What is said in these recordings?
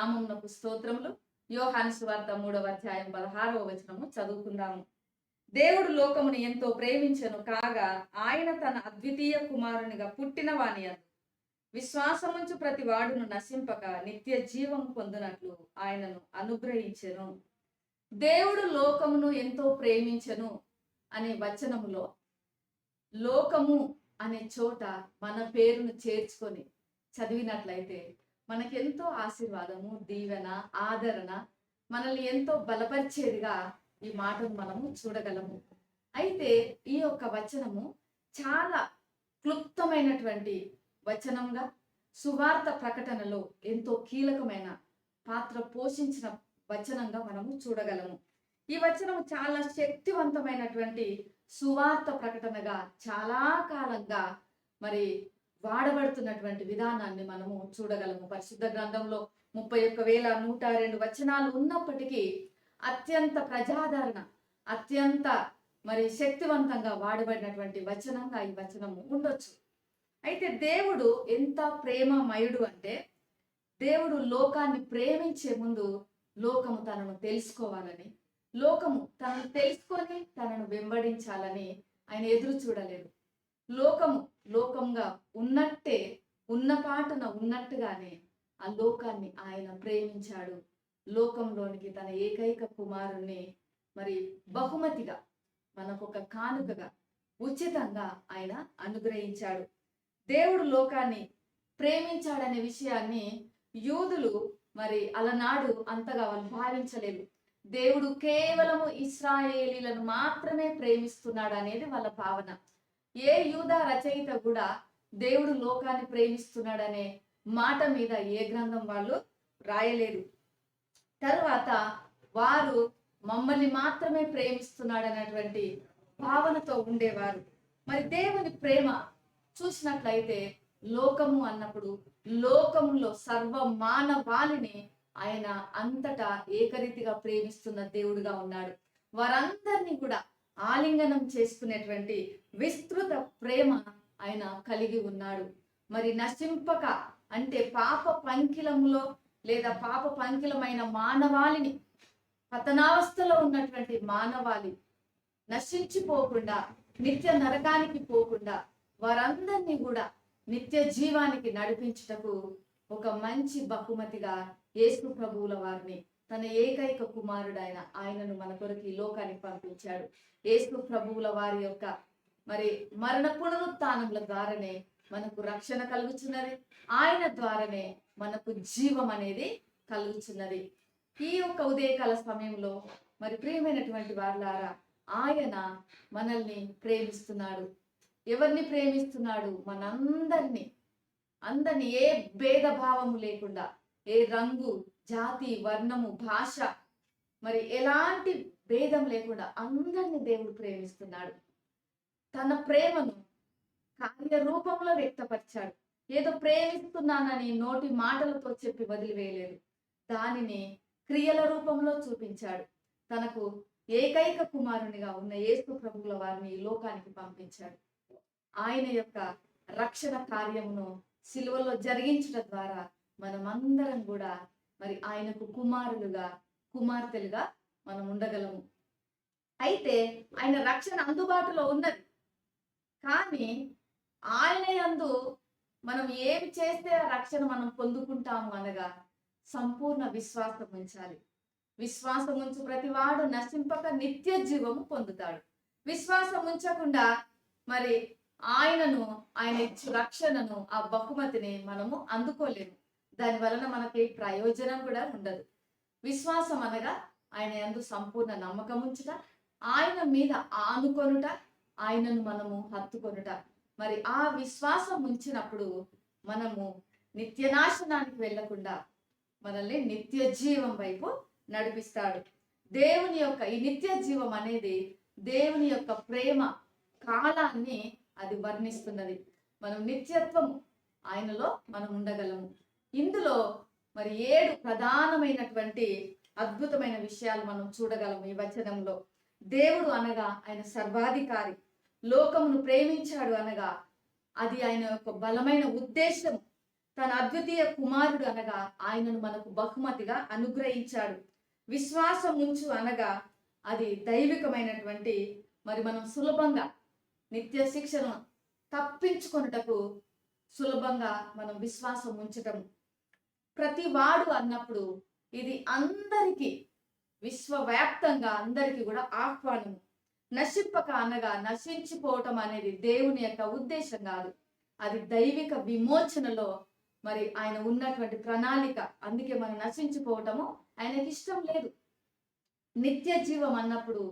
నామమునకు స్తోత్రములు. యోహాను సువార్త 3వ అధ్యాయం 16వ వచనము చదువుకుందాము. దేవుడు లోకమును ఎంతో ప్రేమించెను కాగా ఆయన తన అద్వితీయ కుమారునిగా పుట్టిన వాని యందు విశ్వాసముంచు ప్రతి వాడును నశింపక నిత్య జీవము పొందునట్లు ఆయనను అనుగ్రహించెను. దేవుడు లోకమును ఎంతో ప్రేమించెను అనే వచనములో లోకము అనే చోట మన పేరును చేర్చుకొని చదివినట్లయితే మనకెంతో ఆశీర్వాదము, దీవెన, ఆదరణ, మనల్ని ఎంతో బలపరిచేదిగా ఈ మాటను మనము చూడగలము. అయితే ఈ యొక్క వచనము చాలా క్లుప్తమైనటువంటి వచనంగా సువార్త ప్రకటనలో ఎంతో కీలకమైన పాత్ర పోషించిన వచనంగా మనము చూడగలము. ఈ వచనము చాలా శక్తివంతమైనటువంటి సువార్త ప్రకటనగా చాలా కాలంగా మరి వాడబడుతున్నటువంటి విధానాన్ని మనము చూడగలము. పరిశుద్ధ గ్రంథంలో 31,102 వచనాలు ఉన్నప్పటికీ అత్యంత ప్రజాదరణ, అత్యంత మరి శక్తివంతంగా వాడబడినటువంటి వచనంగా ఈ వచనము ఉండొచ్చు. అయితే దేవుడు ఎంత ప్రేమమయుడు అంటే, దేవుడు లోకాన్ని ప్రేమించే ముందు లోకము తనను తెలుసుకోవాలని, లోకము తనను తెలుసుకొని తనను వెంబడించాలని ఆయన ఎదురు చూడలేదు. లోకంగా ఉన్నట్టే, ఉన్న పాటున ఉన్నట్టుగానే ఆ లోకాన్ని ఆయన ప్రేమించాడు. లోకంలోనికి తన ఏకైక కుమారుణ్ణి మరి బహుమతిగా, మనకొక కానుకగా, ఉచితంగా ఆయన అనుగ్రహించాడు. దేవుడు లోకాన్ని ప్రేమించాడనే విషయాన్ని యూదులు మరి అలనాడు అంతగా వాళ్ళు భావించలేదు. దేవుడు కేవలము ఇశ్రాయేలీలను మాత్రమే ప్రేమిస్తున్నాడు అనేది వాళ్ళ భావన. ఏ యూదా రచయిత కూడా దేవుడు లోకాన్ని ప్రేమిస్తున్నాడనే మాట మీద ఏ గ్రంథం వాళ్ళు రాయలేదు. తర్వాత వారు మమ్మల్ని మాత్రమే ప్రేమిస్తున్నాడనేటువంటి భావనతో ఉండేవారు. మరి దేవుని ప్రేమ చూసినట్లయితే లోకము అన్నప్పుడు లోకంలో సర్వ మానవాళిని ఆయన అంతటా ఏకరీతిగా ప్రేమిస్తున్న దేవుడుగా ఉన్నాడు. వారందరినీ కూడా ఆలింగనం చేసుకునేటువంటి విస్తృత ప్రేమ ఆయన కలిగి ఉన్నాడు. మరి నశింపక అంటే పాప పంకిలములో లేదా పాప పంకిలమైన మానవాళిని, పతనావస్థలో ఉన్నటువంటి మానవాళి నశించిపోకుండా, నిత్య నరకానికి పోకుండా వారందరినీ కూడా నిత్య జీవానికి నడిపించుటకు ఒక మంచి బహుమతిగా యేసు ప్రభువుల వారిని, తన ఏకైక కుమారుడైన ఆయనను మన కొరకు ఈ లోకానికి పంపించాడు. యేసు ప్రభువుల వారి యొక్క మరి మరణ పునరుత్థానముల ద్వారానే మనకు రక్షణ కలుగుతున్నది. ఆయన ద్వారానే మనకు జీవం అనేది కలుగుతున్నది. ఈ యొక్క ఉదయకాల సమయంలో మరి ప్రియమైనటువంటి వారులారా, ఆయన మనల్ని ప్రేమిస్తున్నాడు. ఎవరిని ప్రేమిస్తున్నాడు? మనందరినీ, అందరినీ ఏ భేదభావము లేకుండా, ఏ రంగు, జాతి, వర్ణము, భాష, మరి ఎలాంటి భేదం లేకుండా అందరినీ దేవుడు ప్రేమిస్తున్నాడు. తన ప్రేమను కార్యరూపంలో వ్యక్తపరిచాడు. ఏదో ప్రేమిస్తున్నానని నోటి మాటలతో చెప్పి వదిలివేయలేదు, దానిని క్రియల రూపంలో చూపించాడు. తనకు ఏకైక కుమారునిగా ఉన్న యేసు ప్రభువుల వారిని ఈ లోకానికి పంపించాడు. ఆయన యొక్క రక్షణ కార్యమును సిలువలో జరిగించడం ద్వారా మనమందరం కూడా మరి ఆయనకు కుమారులుగా, కుమార్తెలుగా మనం ఉండగలము. అయితే ఆయన రక్షణ అందుబాటులో ఉన్నది, కానీ ఆయన యందు మనం ఏమి చేస్తే ఆ రక్షణ మనం పొందుకుంటాము అనగా సంపూర్ణ విశ్వాసం ఉంచాలి. విశ్వాసం ఉంచు ప్రతివాడు నశింపక నిత్య జీవము పొందుతాడు. విశ్వాసం ఉంచకుండా మరి ఆయనను, ఆయన ఇచ్చు రక్షణను, ఆ బహుమతిని మనము అందుకోలేము. దాని వలన మనకి ప్రయోజనం కూడా ఉండదు. విశ్వాసం అనగా ఆయన యందు సంపూర్ణ నమ్మకం ఉంచుట, ఆయన మీద ఆనుకొనుట, ఆయనను మనము హత్తుకొనుట. మరి ఆ విశ్వాసం ఉంచినప్పుడు మనము నిత్యనాశనానికి వెళ్లకుండా మనల్ని నిత్య జీవం వైపు నడిపిస్తాడు. దేవుని యొక్క ఈ నిత్య జీవం అనేది దేవుని యొక్క ప్రేమ కాలాన్ని అది వర్ణిస్తున్నది. మనం నిత్యత్వము ఆయనలో మనం ఉండగలము. ఇందులో మరి 7 ప్రధానమైనటువంటి అద్భుతమైన విషయాలు మనం చూడగలము ఈ వచనంలో. దేవుడు అనగా ఆయన సర్వాధికారి. లోకమును ప్రేమించాడు అనగా అది ఆయన యొక్క బలమైన ఉద్దేశం. తన అద్వితీయ కుమారుడు అనగా ఆయనను మనకు బహుమతిగా అనుగ్రహించాడు. విశ్వాసం ఉంచు అనగా అది దైవికమైనటువంటి, మరి మనం సులభంగా నిత్య శిక్షను తప్పించుకొనుటకు సులభంగా మనం విశ్వాసం ఉంచటం. ప్రతి వాడు అన్నప్పుడు ఇది అందరికీ, విశ్వవ్యాప్తంగా అందరికీ కూడా ఆహ్వానం. నశింపక అనగా నశించిపోవటం అనేది దేవుని యొక్క ఉద్దేశం కాదు. అది దైవిక విమోచనలో మరి ఆయన ఉన్నటువంటి ప్రణాళిక. అందుకే మనం నశించిపోవటము ఆయనకి ఇష్టం లేదు. నిత్య జీవం అన్నప్పుడు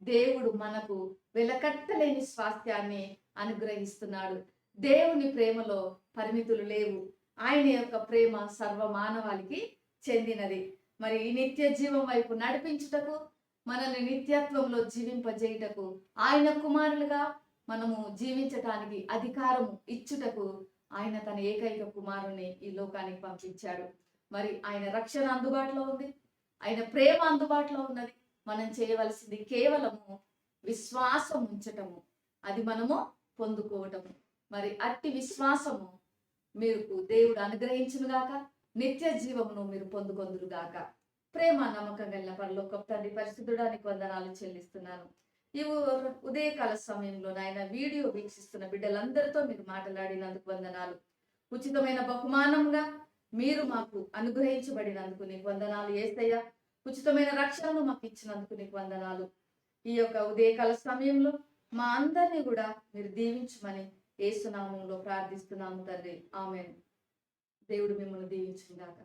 దేవుడు మనకు వెలకట్టలేని స్వాస్థ్యాన్ని అనుగ్రహిస్తున్నాడు. దేవుని ప్రేమలో పరిమితులు లేవు. ఆయన యొక్క ప్రేమ సర్వ మానవాళికి చెందినది. మరి ఈ నిత్య జీవం వైపు నడిపించుటకు, మనల్ని నిత్యత్వంలో జీవింపజేయుటకు, ఆయన కుమారులుగా మనము జీవించటానికి అధికారము ఇచ్చుటకు ఆయన తన ఏకైక కుమారుని ఈ లోకానికి పంపించాడు. మరి ఆయన రక్షణ అందుబాటులో ఉంది, ఆయన ప్రేమ అందుబాటులో ఉన్నది. మనం చేయవలసింది కేవలము విశ్వాసం ఉంచటము, అది మనము పొందుకోవటము. మరి అట్టి విశ్వాసము మీకు దేవుడు అనుగ్రహించునుగాక, నిత్య జీవమును మీరు పొందుకొందురుగాక. ప్రేమ నమ్మకం కలిగిన పరలోకపు తండ్రి, పరిశుద్ధుడానికి వందనాలు చెల్లిస్తున్నాను. ఈ ఉదయకాల సమయంలో నాయన వీడియో వీక్షిస్తున్న బిడ్డలందరితో మీరు మాట్లాడినందుకు వందనాలు. ఉచితమైన బహుమానంగా మీరు మాకు అనుగ్రహించబడినందుకు నీకు వందనాలు యేసయ్య. ఉచితమైన రక్షణను మాకు ఇచ్చినందుకు నీకు వందనాలు. ఈ యొక్క ఉదయకాల సమయంలో మా అందరినీ కూడా మీరు దీవించమని యేసు నామములో ప్రార్థిస్తున్నాము తండ్రి, ఆమేన్. దేవుడు మిమ్మల్ని దీవించుగాక.